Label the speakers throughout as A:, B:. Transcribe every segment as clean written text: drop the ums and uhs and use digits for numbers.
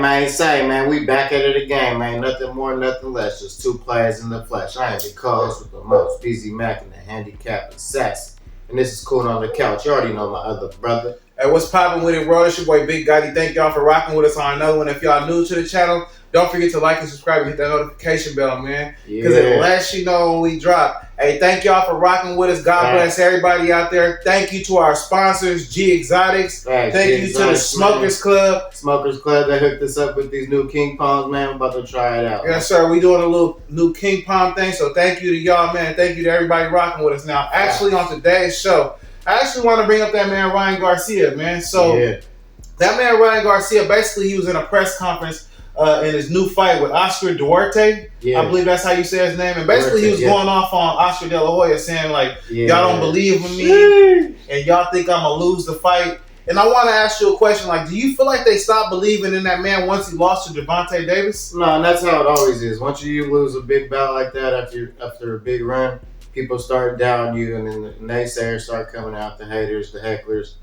A: man, say, man, we back at it again, man. Nothing more, nothing less. Just two players in the flesh. I am the co-host with the most, PZ Mac and the handicap assassin. And this is Coolin on the couch. You already know my other brother.
B: Hey, what's poppin' with it, bro? It's your boy BIGHEADED. Thank y'all for rocking with us on another one. If y'all new to the channel, don't forget to like and subscribe and hit that notification bell, man. Because it lets you know when we drop. Hey, thank y'all for rocking with us. God bless everybody out there. Thank you to our sponsors, G Exotics. Thank you to the Smokers Club.
A: Smokers Club, they hooked us up with these new King Palms, man. I'm about to try it out.
B: Yes, sir. We doing a little new King Palm thing. So thank you to y'all, man. Thank you to everybody rocking with us. Now, actually, on today's show, I actually want to bring up that man, Ryan Garcia, man. So that man, Ryan Garcia, basically he was in a press conference in his new fight with Oscar Duarte. I believe that's how you say his name. And basically he was going off on Oscar De La Hoya saying like, y'all don't believe in me and y'all think I'm going to lose the fight. And I want to ask you a question. Like, do you feel like they stopped believing in that man once he lost to Gervonta Davis?
A: No, and that's how it always is. Once you lose a big bout like that after a big run, people start doubting you, and then the naysayers start coming out, the haters, the hecklers,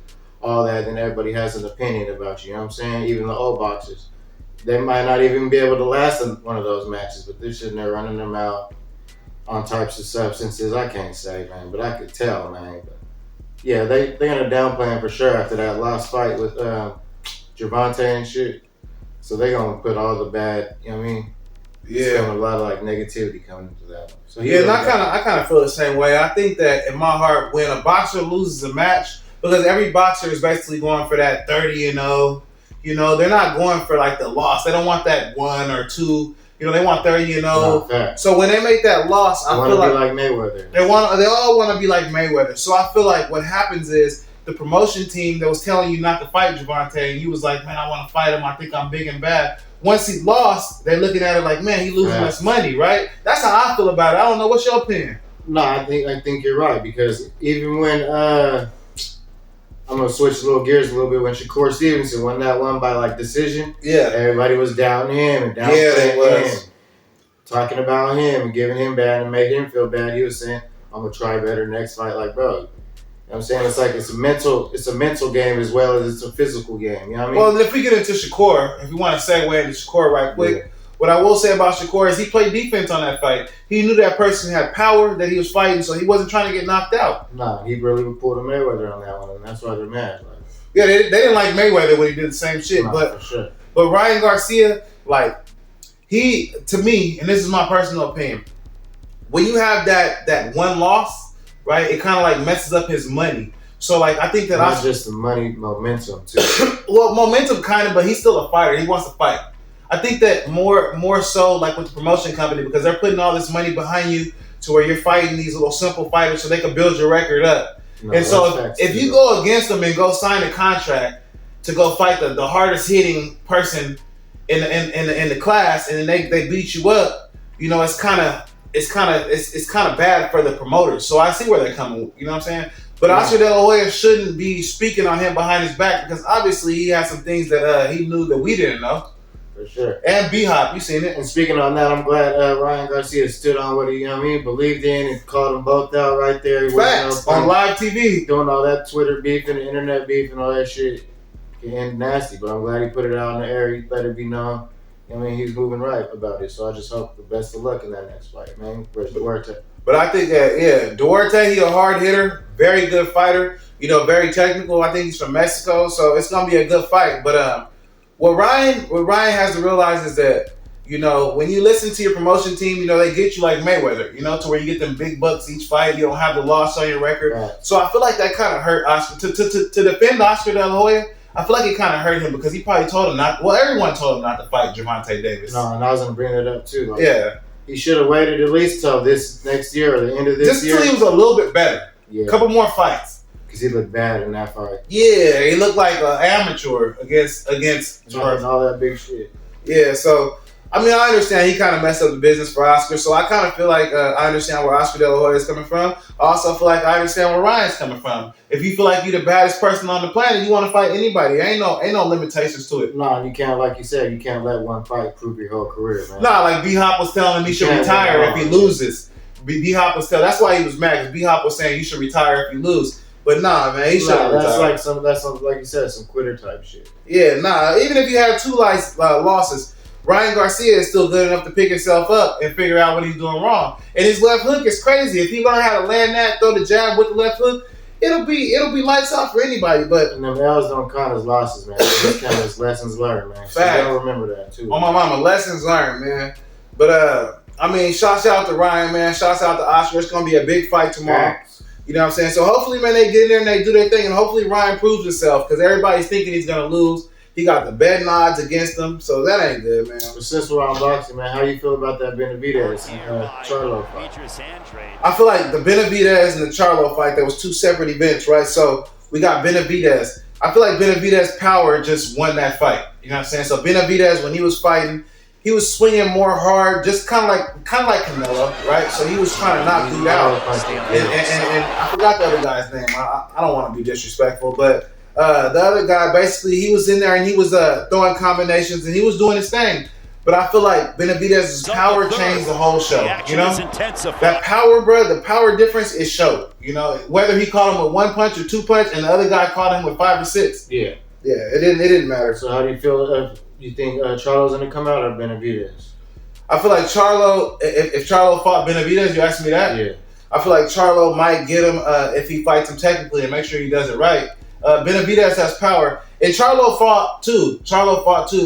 A: all that, and everybody has an opinion about you. You know what I'm saying? Even the old boxers. They might not even be able to last one of those matches, but they're sitting there running their mouth on types of substances. I can't say, man, but I could tell, man. But yeah, they're going to downplay him for sure after that last fight with Gervonta and shit. So they're going to put all the bad, you know what I mean? It's a lot of like negativity coming into that one. So
B: and I kind of feel the same way. I think that in my heart, when a boxer loses a match, because every boxer is basically going for that 30-0. You know, they're not going for like the loss. They don't want that 1 or 2. You know, they want 30-0.
A: No,
B: so when they make that loss, I feel like
A: Mayweather.
B: They all want to be like Mayweather. So I feel like what happens is the promotion team that was telling you not to fight Gervonta, and you was like, man, I want to fight him. I think I'm big and bad. Once he lost, they're looking at it like, man, he losing us money, right? That's how I feel about it. I don't know. What's your opinion?
A: No, I think you're right, because even when I'm gonna switch gears a little bit. When Shakur Stevenson won that one by like decision, everybody was downplaying him and downplaying him, talking about him and giving him bad and made him feel bad. He was saying, "I'm gonna try better next fight." Like, bro, you know what I'm saying? It's like it's a mental game as well as it's a physical game. You know what I mean?
B: Well, if we get into Shakur, if you want to segue into Shakur right quick, what I will say about Shakur is he played defense on that fight. He knew that person had power that he was fighting, so he wasn't trying to get knocked out.
A: Nah, he really pulled a Mayweather on that one, and that's why they're mad. Like,
B: yeah, they didn't like Mayweather when he did the same shit.
A: Nah,
B: but
A: for sure.
B: But Ryan Garcia, like, he, to me, and this is my personal opinion, when you have that one loss, right, it kind of like messes up his money. So, like, I think that
A: not just the money, momentum too.
B: Well, momentum kind of, but he's still a fighter. He wants to fight. I think that more so like with the promotion company, because they're putting all this money behind you to where you're fighting these little simple fighters so they can build your record up. No, and so if you go against them and go sign a contract to go fight the hardest hitting person in the class, and then they beat you up, you know, it's kind of bad for the promoters. So I see where they're coming. You know what I'm saying? But Oscar De La Hoya shouldn't be speaking on him behind his back, because obviously he had some things that he knew that we didn't know.
A: For sure.
B: And B-Hop, you seen it.
A: And speaking on that, I'm glad Ryan Garcia stood on what he, you know what I mean, believed in, and called them both out right there.
B: Facts. On live TV.
A: Doing all that Twitter beef and the internet beef and all that shit. Getting nasty, but I'm glad he put it out in the air. He let it be known. I mean, he's moving right about it. So I just hope the best of luck in that next fight, man. Where's Duarte?
B: But I think that, Duarte, he a hard hitter, very good fighter, you know, very technical. I think he's from Mexico, so it's going to be a good fight. But what Ryan has to realize is that, you know, when you listen to your promotion team, you know, they get you like Mayweather, you know, to where you get them big bucks each fight. You don't have the loss on your record. Right. So I feel like that kind of hurt Oscar. To defend Oscar De La Hoya, I feel like it kind of hurt him, because he probably told him not. Well, everyone told him not to fight Gervonta Davis.
A: No, and I was going to bring that up too. Like, he should have waited at least till this next year or the end of this year.
B: Just till he was a little bit better. Yeah. A couple more fights.
A: Because he looked bad in that fight.
B: Yeah, he looked like an amateur against
A: and all that big shit.
B: Yeah, so, I mean, I understand he kind of messed up the business for Oscar, so I kind of feel like I understand where Oscar De La Hoya is coming from. I also feel like I understand where Ryan's coming from. If you feel like you're the baddest person on the planet, you want to fight anybody. Ain't no limitations to it.
A: No, you can't, like you said, you can't let one fight prove your whole career, man.
B: Nah, like B-Hop was telling him he should retire if he loses. B-Hop was telling, that's why he was mad, because B-Hop was saying you should retire if you lose. But nah, man, he should have retired.
A: That's like you said, some quitter type shit.
B: Yeah, nah. Even if you have 2 losses, Ryan Garcia is still good enough to pick himself up and figure out what he's doing wrong. And his left hook is crazy. If he learn how to land that, throw the jab with the left hook, it'll be lights out for anybody. But
A: and them L's don't count as losses, man. They just count as lessons learned, man. So you gotta remember that too.
B: On my mama, lessons learned, man. But I mean, shouts out to Ryan, man. Shouts out to Oscar. It's gonna be a big fight tomorrow.
A: Thanks.
B: You know what I'm saying? So hopefully, man, they get in there and they do their thing, and hopefully Ryan proves himself because everybody's thinking he's gonna lose. He got the betting odds against him, so that ain't good, man.
A: But since we're on boxing, man, how you feel about that Benavidez Charlo fight?
B: I feel like the Benavidez and the Charlo fight, there was 2 separate events, right? So we got Benavidez. I feel like Benavidez' power just won that fight. You know what I'm saying? So Benavidez, when he was fighting, he was swinging more hard, just kind of like Canelo, right? So he was trying to knock dude out. And I forgot the other guy's name. I don't want to be disrespectful, but the other guy, basically, he was in there and he was throwing combinations and he was doing his thing. But I feel like Benavidez's power changed the whole show. You know, that power, bro, the power difference is showed. You know, whether he caught him with 1 punch or 2 punch, and the other guy caught him with 5 or 6.
A: Yeah,
B: it didn't matter.
A: So how do you feel? You think Charlo's gonna come out or Benavidez?
B: I feel like Charlo. If Charlo fought Benavidez, you asking me that?
A: Yeah.
B: I feel like Charlo might get him if he fights him technically and make sure he does it right. Benavidez has power, and Charlo fought too.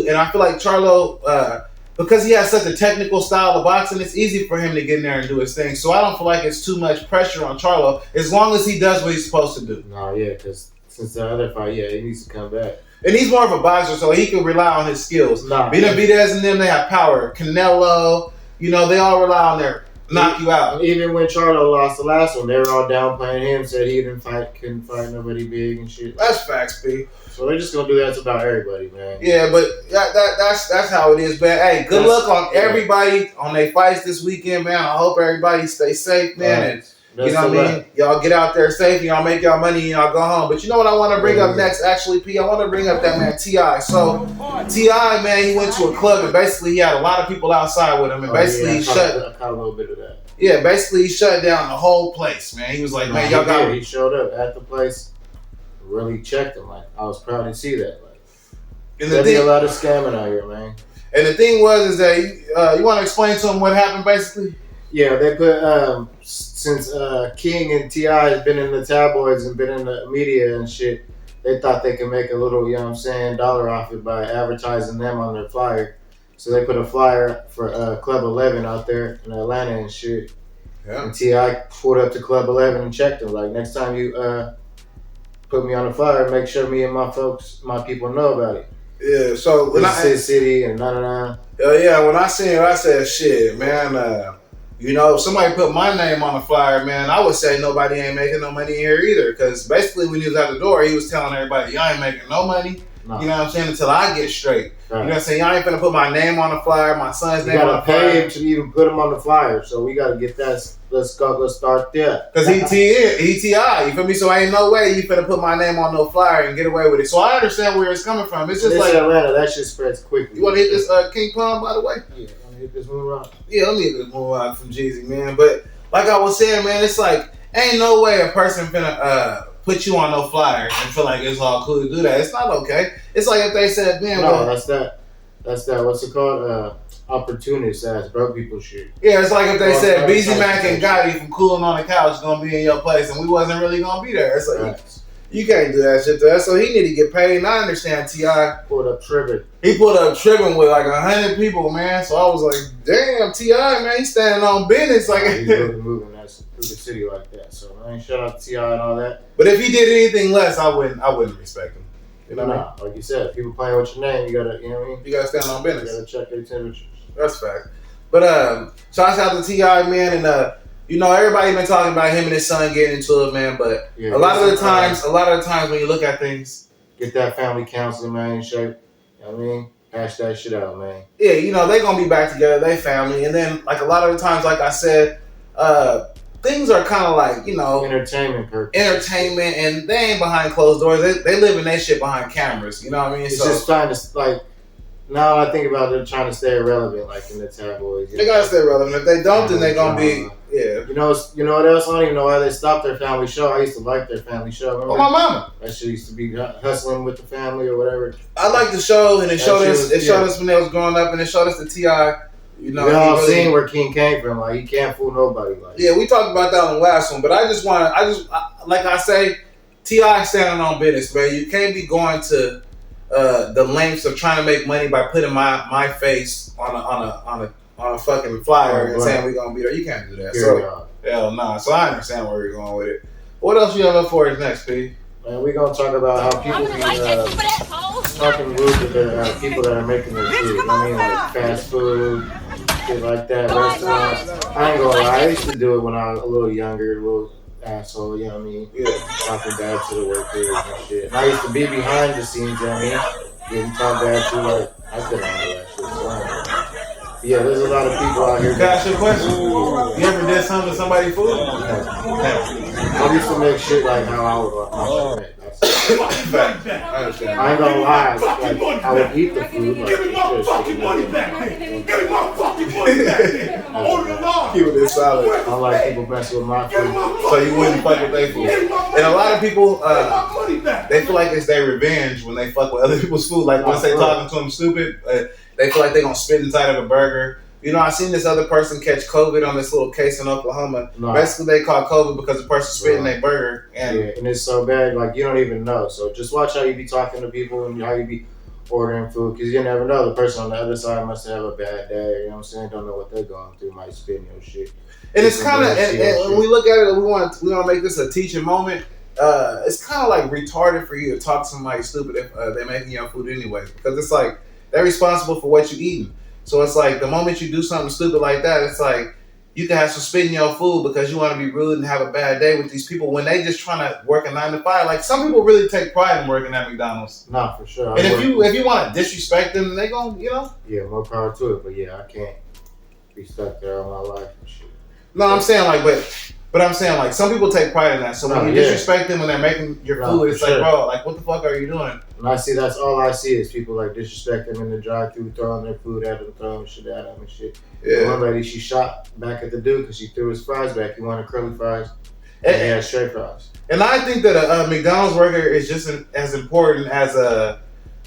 B: And I feel like Charlo, because he has such a technical style of boxing, it's easy for him to get in there and do his thing. So I don't feel like it's too much pressure on Charlo as long as he does what he's supposed to do.
A: No, yeah, because since the other fight, he needs to come back.
B: And he's more of a boxer, so he can rely on his skills.
A: Nah,
B: Benavidez and them, they have power. Canelo, you know, they all rely on their knock you out.
A: Even when Charlo lost the last one, they were all downplaying him, said he couldn't fight nobody big and shit.
B: That's facts, B.
A: So they're just gonna do that to about everybody, man.
B: Yeah, but that's how it is, man. Hey, good luck on everybody on their fights this weekend, man. I hope everybody stay safe, man.
A: Right.
B: And you know what I mean? Y'all get out there safe and y'all make y'all money and y'all go home. But you know what I want to bring up next, actually, P? I want to bring up that man T.I. So T.I., man, he went to a club and basically he had a lot of people outside with him and basically
A: I caught a little bit of that.
B: Yeah, basically he shut down the whole place, man. He was like, man, y'all got.
A: He showed up at the place, really checked him. Like I was proud to see that. Like,
B: and
A: there'll be a lot of scamming out here, man.
B: And the thing was that you want to explain to him what happened, basically.
A: Yeah, they put since King and T.I. has been in the tabloids and been in the media and shit, they thought they could make a little, you know what I'm saying, dollar off it by advertising them on their flyer. So they put a flyer for Club 11 out there in Atlanta and shit. Yeah. And T.I. pulled up to Club 11 and checked them. Like, next time you put me on the flyer, make sure me and my people know about it.
B: Yeah, so
A: when City and
B: yeah, when I seen it, I said, shit, man, you know, if somebody put my name on the flyer, man, I would say nobody ain't making no money here either. Because basically when he was out the door, he was telling everybody, y'all ain't making no money. No. You know what I'm saying? Until I get straight. Right. You know what I'm saying? Y'all ain't finna put my name on the flyer, my son's name on the flyer. You gotta pay him
A: to even put him on the flyer. So we gotta get that. Let's start there.
B: Because T.I., you feel me? So ain't no way you finna put my name on no flyer and get away with it. So I understand where it's coming from. It's just like
A: Atlanta, that shit spreads quickly.
B: You wanna hit this King Palm, by the way?
A: Yeah. Hit this move rock.
B: Yeah, let me hit this move rock from Jeezy, man. But like I was saying, man, it's like ain't no way a person finna put you on no flyer and feel like it's all cool to do that. It's not okay. It's like if they said, man,
A: no, that's that. What's it called? Opportunist ass broke people shit.
B: Yeah, it's like if they said BZ Mac and Gotti from Coolin on the couch gonna be in your place and we wasn't really gonna be there. It's like right. You can't do that shit to us. So he need to get paid. And I understand T.I.
A: pulled up tripping.
B: He pulled up tripping with like 100 people, man. So I was like, damn, T.I., man, he's standing on business. Like
A: he's really moving that through the city like that. So I ain't shout out to T.I. and all that.
B: But if he did anything less, I wouldn't respect him. You know what I mean?
A: Like you said, people playing with your name, you gotta, you know what I mean?
B: You gotta stand on business.
A: You gotta check their temperatures.
B: That's fact. But shouts out to T.I., man, and you know, everybody been talking about him and his son getting into it, man. But yeah, a lot of the times when you look at things,
A: get that family counseling, man, in shape. You know what I mean? Hash that shit out, man.
B: Yeah, you know, they gonna be back together, they family. And then like a lot of the times, like I said, things are kind of like, you know,
A: entertainment,
B: and they ain't behind closed doors. They live in that shit behind cameras. You know what I mean?
A: It's just trying to like Now I think about them trying to stay relevant, like in the tabloids.
B: They gotta stay relevant. If they don't, then they gonna be
A: You know what else? I don't even know why they stopped their family show. I used to like their family show. Remember?
B: Oh, my mama.
A: That shit used to be hustling with the family or whatever.
B: I like the show, and it showed us when they was growing up, and it showed us the T.I. You know,
A: we all seen where King came from. Like, he can't fool nobody. Like,
B: yeah, we talked about that on the last one, but like I say, T.I. standing on business, man. You can't be going to the lengths of trying to make money by putting my face on a fucking flyer and saying we're gonna be there. You can't do that. So hell nah. So I understand where you're going with it. What else you have up for us next, P?
A: Man, we're gonna talk about how people be talking rude to the people that are making their food. You know what I mean? Like fast food, shit like that, restaurants. I ain't gonna lie, I used to do it when I was a little younger, a little asshole, you know what I mean? Yeah. Talking bad to the workers and shit. And I used to be behind the scenes, you know what I mean? Getting talked bad to, like, I couldn't handle that shit. So, yeah, there's a lot of people out here.
B: Can I ask you a question? You ever did something to somebody's food?
A: I used to make shit like how I would make. I ain't gonna lie, like, I would eat the food. Like,
C: give me my fucking money back! Give me my fucking money back! Hold the line!
B: Keep it solid.
A: I don't like people messing with my food.
B: So you wouldn't fuck with their food. And a lot of people, they feel like it's their revenge when they fuck with other people's food. Like once they talking to them stupid, they feel like they gonna spit inside of a burger. You know, I seen this other person catch COVID on this little case in Oklahoma. No. Basically, they caught COVID because the person spit in their burger. And
A: it's so bad, like, you don't even know. So just watch how you be talking to people and how you be ordering food, because you never know. The person on the other side must have a bad day. You know what I'm saying? Don't know what they're going through. Might spit in your shit.
B: And it's kind of, and when we look at it, we want to make this a teaching moment. It's kind of like retarded for you to talk to somebody stupid if they're making your food anyway, because it's like they're responsible for what you eating. So it's like the moment you do something stupid like that, it's like you can have some spit in your food because you want to be rude and have a bad day with these people when they just trying to work a 9 to 5. Like some people really take pride in working at McDonald's.
A: Nah, for sure.
B: And if you want to disrespect them, they gon', you know.
A: Yeah, more power to it. But yeah, I can't be stuck there all my life and shit.
B: No, I'm saying like, but I'm saying like some people take pride in that. So when you disrespect them when they're making your food, it's like, bro, like what the fuck are you doing?
A: And I see that's all I see is people like disrespect them in the drive-thru, throwing their food at them, throwing shit at them and shit. Yeah. One lady, she shot back at the dude because she threw his fries back. He wanted curly fries, and he had straight fries.
B: And I think that a McDonald's worker is just as important as a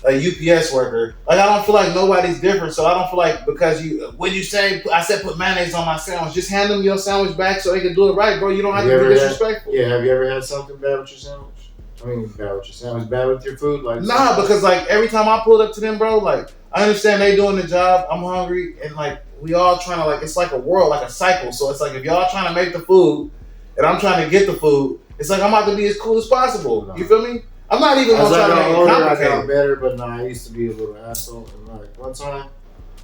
B: UPS worker. Like I don't feel like nobody's different, so I don't feel like because when you say I said put mayonnaise on my sandwich, just hand them your sandwich back so they can do it right, bro. You don't have to be disrespectful.
A: Have you ever had something bad with your sandwich? I mean, bad with your sandwich, bad with your food? Like
B: nah, because like every time I pulled up to them, bro, like I understand they doing the job. I'm hungry, and like we all trying to like it's like a world, like a cycle. So it's like if y'all trying to make the food, and I'm trying to get the food, it's like I'm about to be as cool as possible. No. You feel me? I'm not even gonna try to make it complicated.
A: I got better, but nah, I used to be a little asshole. And like one time,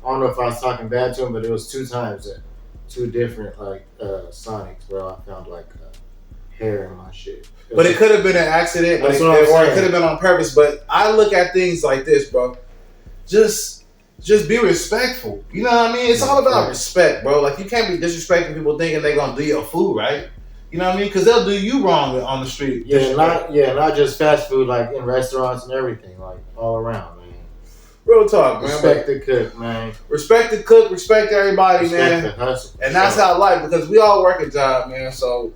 A: I don't know if I was talking bad to him, but it was 2 times at 2 different like Sonics where I found like hair in my shit.
B: But it could have been an accident, or it could have been on purpose. But I look at things like this, bro. Just be respectful. You know what I mean? It's all about respect, bro. Like you can't be disrespecting people thinking they're gonna do your food right. You know what I mean? Because they'll do you wrong on the street.
A: Not just fast food, like in restaurants and everything, like all around, man.
B: Real talk, man.
A: Respect the cook, man.
B: Respect the cook, respect everybody, man.
A: The hustle,
B: and that's how life, because we all work a job, man. So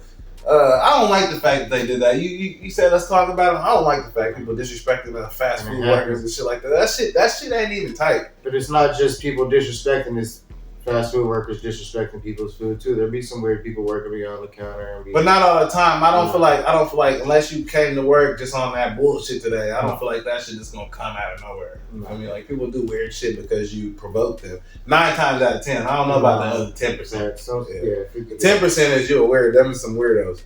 B: I don't like the fact that they did that. You said let's talk about it. I don't like the fact people disrespecting the fast food workers and shit like that. That shit ain't even tight.
A: But it's not just people disrespecting this. Fast food workers disrespecting people's food too. There'll be some weird people working behind the counter, but
B: not all the time. I don't feel like unless you came to work just on that bullshit today, I don't feel like that shit just gonna come out of nowhere. I mean, like people do weird shit because you provoke them. 9 times out of 10, I don't know about the other 10%. 10% is you're weird. Them is some weirdos.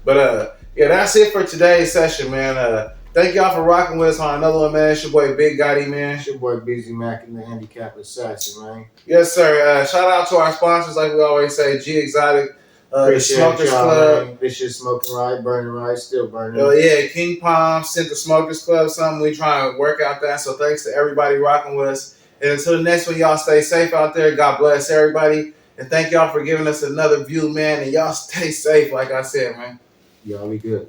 B: But that's it for today's session, man. Thank y'all for rocking with us on another one, man. It's your boy Big Gotti, man.
A: It's your boy Busy Mac and the handicap assassin, man.
B: Yes, sir. Shout out to our sponsors, like we always say, G Exotic, the Smokers Club.
A: Man. This shit smoking right, burning right, still burning.
B: Oh yeah, King Palm sent the Smokers Club something. We trying to work out that. So thanks to everybody rocking with us. And until the next one, y'all stay safe out there. God bless everybody. And thank y'all for giving us another view, man. And y'all stay safe, like I said, man.
A: Y'all be good.